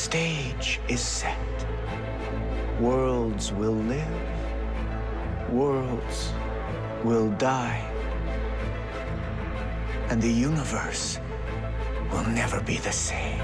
stage is set. Worlds will live. Worlds will die. And the universe will never be the same.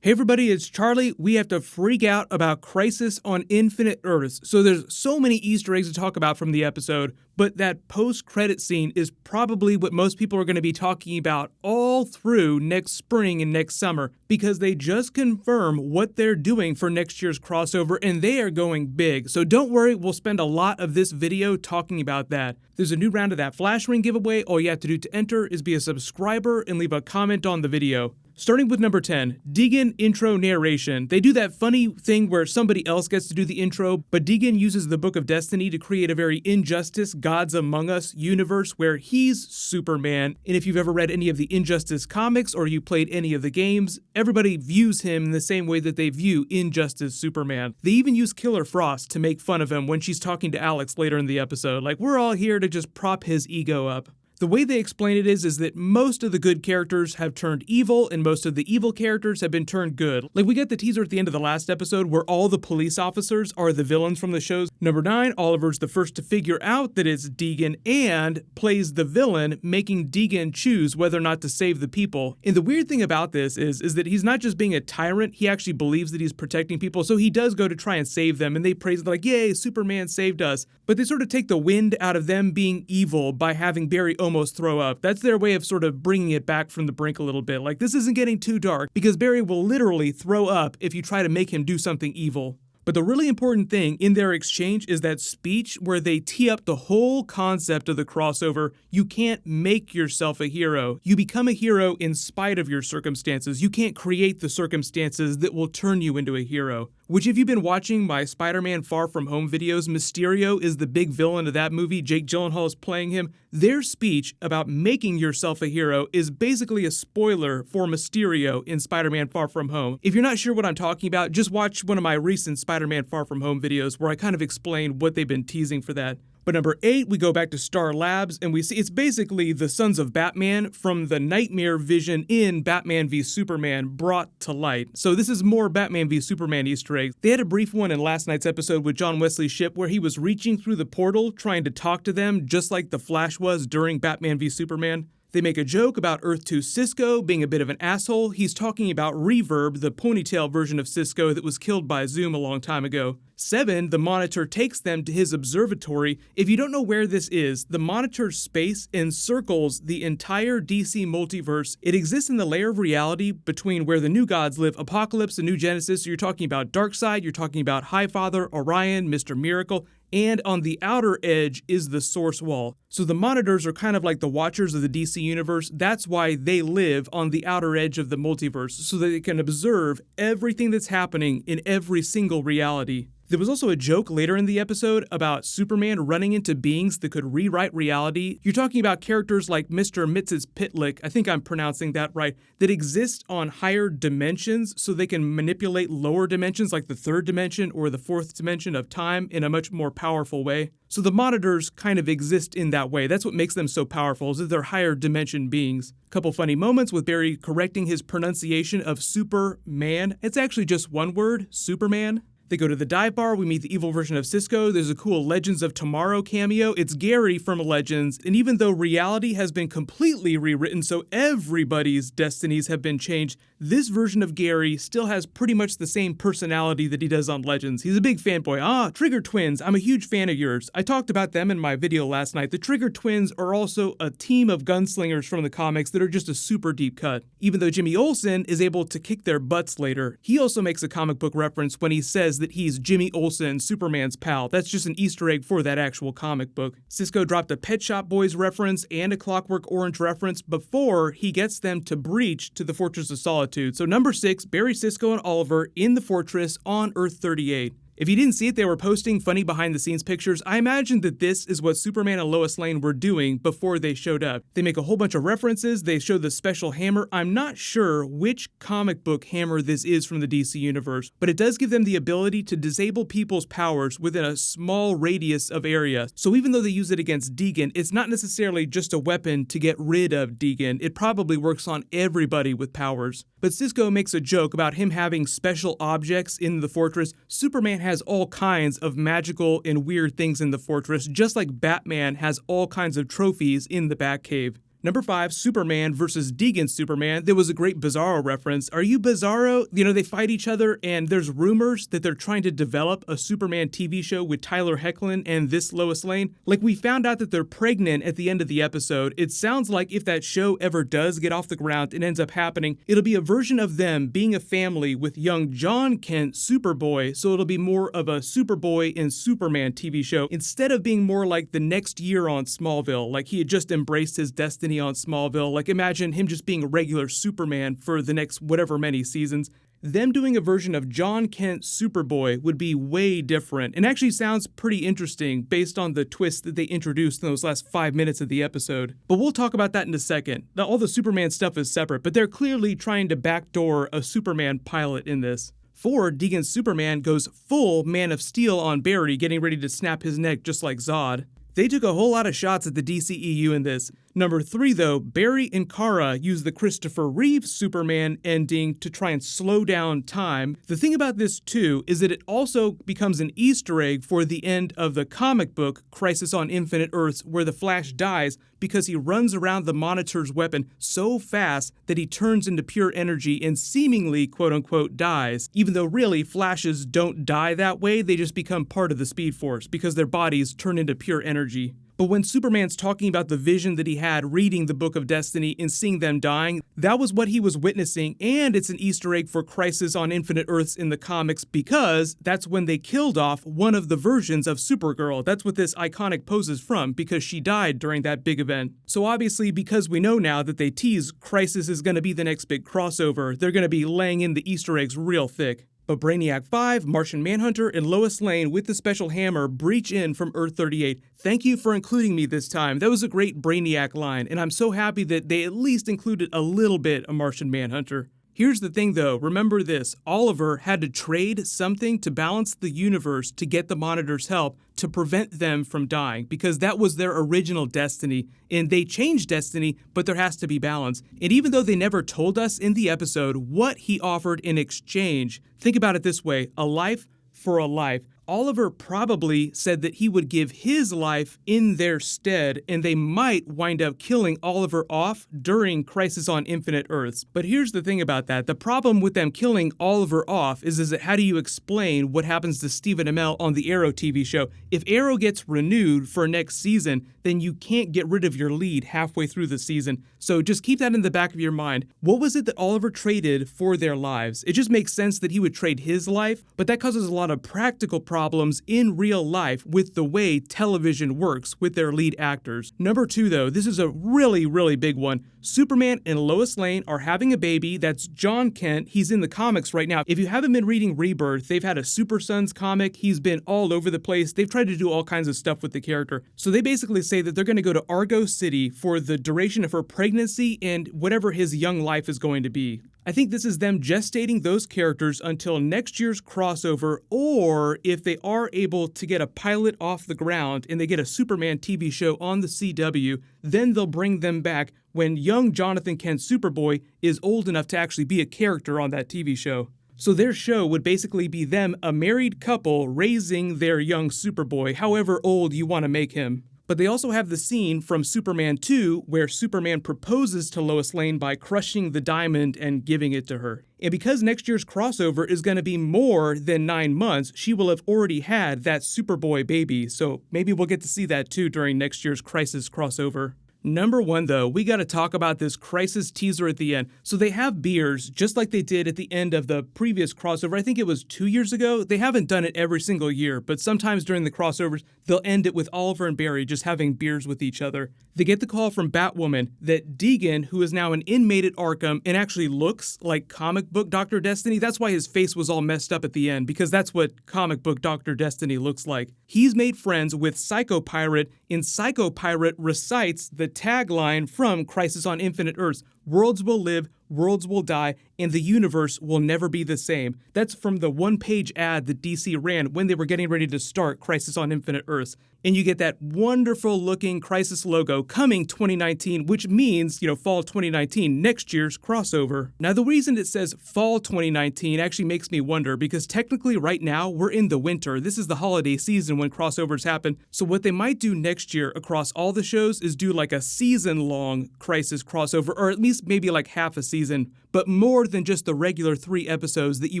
Hey everybody, it's Charlie. We have to freak out about Crisis on Infinite Earths. So there's so many Easter eggs to talk about from the episode, but that post-credit scene is probably what most people are going to be talking about all through next spring and next summer, because they just confirm what they're doing for next year's crossover, and they are going big. So don't worry, we'll spend a lot of this video talking about that. There's a new round of that Flash Ring giveaway. All you have to do to enter is be a subscriber and leave a comment on the video. Starting with number 10, Deegan intro narration. They do that funny thing where somebody else gets to do the intro, but Deegan uses the Book of Destiny to create a very Injustice Gods Among Us universe where he's Superman. And if you've ever read any of the Injustice comics or you played any of the games, everybody views him in the same way that they view Injustice Superman. They even use Killer Frost to make fun of him when she's talking to Alex later in the episode. Like, we're all here to just prop his ego up. The way they explain it is that most of the good characters have turned evil and most of the evil characters have been turned good. Like, we get the teaser at the end of the last episode where all the police officers are the villains from the shows. Number 9, Oliver's the first to figure out that it's Deegan and plays the villain, making Deegan choose whether or not to save the people. And the weird thing about this is that he's not just being a tyrant, he actually believes that he's protecting people, so he does go to try and save them, and they praise it like, yay, Superman saved us. But they sort of take the wind out of them being evil by having Barry almost throw up. That's their way of sort of bringing it back from the brink a little bit. Like, this isn't getting too dark, because Barry will literally throw up if you try to make him do something evil. But the really important thing in their exchange is that speech where they tee up the whole concept of the crossover. You can't make yourself a hero. You become a hero in spite of your circumstances. You can't create the circumstances that will turn you into a hero. Which, if you've been watching my Spider-Man Far From Home videos, Mysterio is the big villain of that movie. Jake Gyllenhaal is playing him. Their speech about making yourself a hero is basically a spoiler for Mysterio in Spider-Man Far From Home. If you're not sure what I'm talking about, just watch one of my recent Spider-Man Far From Home videos where I kind of explain what they've been teasing for that. But number 8, we go back to Star Labs, and we see it's basically the Sons of Batman from the nightmare vision in Batman v Superman brought to light. So this is more Batman v Superman Easter eggs. They had a brief one in last night's episode with John Wesley Shipp where he was reaching through the portal trying to talk to them just like the Flash was during Batman v Superman. They make a joke about Earth 2 Cisco being a bit of an asshole. He's talking about Reverb, the ponytail version of Cisco that was killed by Zoom a long time ago. 7, the Monitor takes them to his observatory. If you don't know where this is, the Monitor's space encircles the entire DC multiverse. It exists in the layer of reality between where the New Gods live, Apocalypse and New Genesis. So you're talking about Darkseid, you're talking about Highfather, Orion, Mr. Miracle, and on the outer edge is the Source Wall. So the Monitors are kind of like the Watchers of the DC Universe. That's why they live on the outer edge of the multiverse, so that they can observe everything that's happening in every single reality. There was also a joke later in the episode about Superman running into beings that could rewrite reality. You're talking about characters like Mr. Mxyzptlk, I think I'm pronouncing that right, that exist on higher dimensions so they can manipulate lower dimensions like the 3rd dimension or the 4th dimension of time in a much more powerful way. So the Monitors kind of exist in that way. That's what makes them so powerful, is that they're higher dimension beings. Couple funny moments with Barry correcting his pronunciation of Superman. It's actually just one word, Superman. They go to the dive bar, we meet the evil version of Cisco, there's a cool Legends of Tomorrow cameo, it's Gary from Legends, and even though reality has been completely rewritten so everybody's destinies have been changed, this version of Gary still has pretty much the same personality that he does on Legends. He's a big fanboy. Trigger Twins, I'm a huge fan of yours. I talked about them in my video last night. The Trigger Twins are also a team of gunslingers from the comics that are just a super deep cut. Even though Jimmy Olsen is able to kick their butts later, he also makes a comic book reference when he says that he's Jimmy Olsen, Superman's pal. That's just an Easter egg for that actual comic book. Cisco dropped a Pet Shop Boys reference and a Clockwork Orange reference before he gets them to breach to the Fortress of Solitude. So number 6, Barry, Cisco, and Oliver in the fortress on Earth 38. If you didn't see it, they were posting funny behind-the-scenes pictures. I imagine that this is what Superman and Lois Lane were doing before they showed up. They make a whole bunch of references. They show the special hammer. I'm not sure which comic book hammer this is from the DC Universe, but it does give them the ability to disable people's powers within a small radius of area. So even though they use it against Deegan, it's not necessarily just a weapon to get rid of Deegan. It probably works on everybody with powers. But Cisco makes a joke about him having special objects in the fortress. Superman has all kinds of magical and weird things in the fortress, just like Batman has all kinds of trophies in the Batcave. Number 5, Superman versus Deegan Superman. There was a great Bizarro reference. Are you Bizarro? They fight each other, and there's rumors that they're trying to develop a Superman TV show with Tyler Hoechlin and this Lois Lane. Like, we found out that they're pregnant at the end of the episode. It sounds like if that show ever does get off the ground and ends up happening, it'll be a version of them being a family with young John Kent, Superboy, so it'll be more of a Superboy and Superman TV show, instead of being more like the next year on Smallville, like he had just embraced his destiny on Smallville. Like, imagine him just being a regular Superman for the next whatever many seasons. Them doing a version of John Kent Superboy would be way different, and actually sounds pretty interesting based on the twist that they introduced in those last 5 minutes of the episode. But we'll talk about that in a second. Now, all the Superman stuff is separate, but they're clearly trying to backdoor a Superman pilot in this. 4, Deegan's Superman goes full Man of Steel on Barry, getting ready to snap his neck just like Zod. They took a whole lot of shots at the DCEU in this. Number 3, though, Barry and Kara use the Christopher Reeve Superman ending to try and slow down time. The thing about this, too, is that it also becomes an Easter egg for the end of the comic book Crisis on Infinite Earths, where the Flash dies because he runs around the Monitor's weapon so fast that he turns into pure energy and seemingly, quote-unquote, dies. Even though really, Flashes don't die that way, they just become part of the Speed Force because their bodies turn into pure energy. But when Superman's talking about the vision that he had reading the Book of Destiny and seeing them dying, that was what he was witnessing, and it's an Easter egg for Crisis on Infinite Earths in the comics because that's when they killed off one of the versions of Supergirl. That's what this iconic pose is from, because she died during that big event. So obviously, because we know now that they tease Crisis is going to be the next big crossover, they're going to be laying in the Easter eggs real thick. But Brainiac 5, Martian Manhunter, and Lois Lane with the special hammer breach in from Earth-38. Thank you for including me this time. That was a great Brainiac line, and I'm so happy that they at least included a little bit of Martian Manhunter. Here's the thing though, remember this, Oliver had to trade something to balance the universe to get the Monitor's help to prevent them from dying, because that was their original destiny, and they changed destiny, but there has to be balance. And even though they never told us in the episode what he offered in exchange, think about it this way, a life for a life. Oliver probably said that he would give his life in their stead, and they might wind up killing Oliver off during Crisis on Infinite Earths. But here's the thing about that. The problem with them killing Oliver off is that how do you explain what happens to Stephen Amell on the Arrow TV show? If Arrow gets renewed for next season, then you can't get rid of your lead halfway through the season. So just keep that in the back of your mind. What was it that Oliver traded for their lives? It just makes sense that he would trade his life, but that causes a lot of practical problems in real life with the way television works with their lead actors. Number 2, though, this is a really, really big one. Superman and Lois Lane are having a baby. That's John Kent. He's in the comics right now. If you haven't been reading Rebirth, they've had a Super Sons comic. He's been all over the place. They've tried to do all kinds of stuff with the character. So they basically say that they're going to go to Argo City for the duration of her pregnancy and whatever his young life is going to be. I think this is them gestating those characters until next year's crossover, or if they are able to get a pilot off the ground and they get a Superman TV show on the CW, then they'll bring them back when young Jonathan Kent Superboy is old enough to actually be a character on that TV show. So their show would basically be them, a married couple, raising their young Superboy, however old you want to make him. But they also have the scene from Superman 2 where Superman proposes to Lois Lane by crushing the diamond and giving it to her. And because next year's crossover is going to be more than 9 months, she will have already had that Superboy baby, so maybe we'll get to see that too during next year's Crisis crossover. Number one, though, we gotta talk about this Crisis teaser at the end. So they have beers, just like they did at the end of the previous crossover. I think it was 2 years ago. They haven't done it every single year, but sometimes during the crossovers, they'll end it with Oliver and Barry just having beers with each other. They get the call from Batwoman that Deegan, who is now an inmate at Arkham and actually looks like comic book Dr. Destiny, that's why his face was all messed up at the end, because that's what comic book Dr. Destiny looks like. He's made friends with Psycho Pirate, and Psycho Pirate recites the tagline from Crisis on Infinite Earths: "Worlds will live, worlds will die, and the universe will never be the same." That's from the one-page ad that DC ran when they were getting ready to start Crisis on Infinite Earths. And you get that wonderful-looking Crisis logo coming 2019, which means, fall 2019, next year's crossover. Now, the reason it says fall 2019 actually makes me wonder, because technically right now, we're in the winter. This is the holiday season when crossovers happen. So what they might do next year across all the shows is do like a season-long Crisis crossover, or at least maybe like half a season, but more than just the regular 3 episodes that you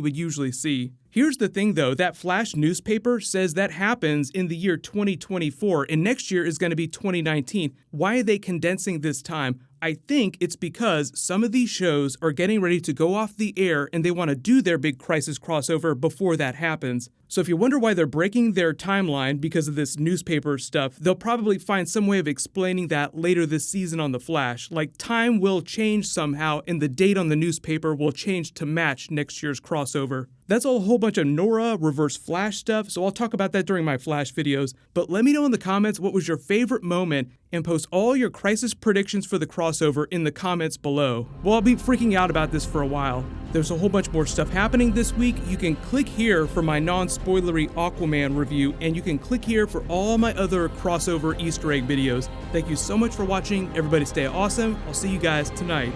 would usually see. Here's the thing though, that Flash newspaper says that happens in the year 2024, and next year is going to be 2019. Why are they condensing this time? I think it's because some of these shows are getting ready to go off the air and they want to do their big Crisis crossover before that happens. So if you wonder why they're breaking their timeline because of this newspaper stuff, they'll probably find some way of explaining that later this season on The Flash. Like, time will change somehow and the date on the newspaper will change to match next year's crossover. That's a whole bunch of Nora, Reverse Flash stuff, so I'll talk about that during my Flash videos. But let me know in the comments what was your favorite moment, and post all your Crisis predictions for the crossover in the comments below. Well, I'll be freaking out about this for a while. There's a whole bunch more stuff happening this week. You can click here for my non-spoilery Aquaman review, and you can click here for all my other crossover Easter egg videos. Thank you so much for watching. Everybody stay awesome. I'll see you guys tonight.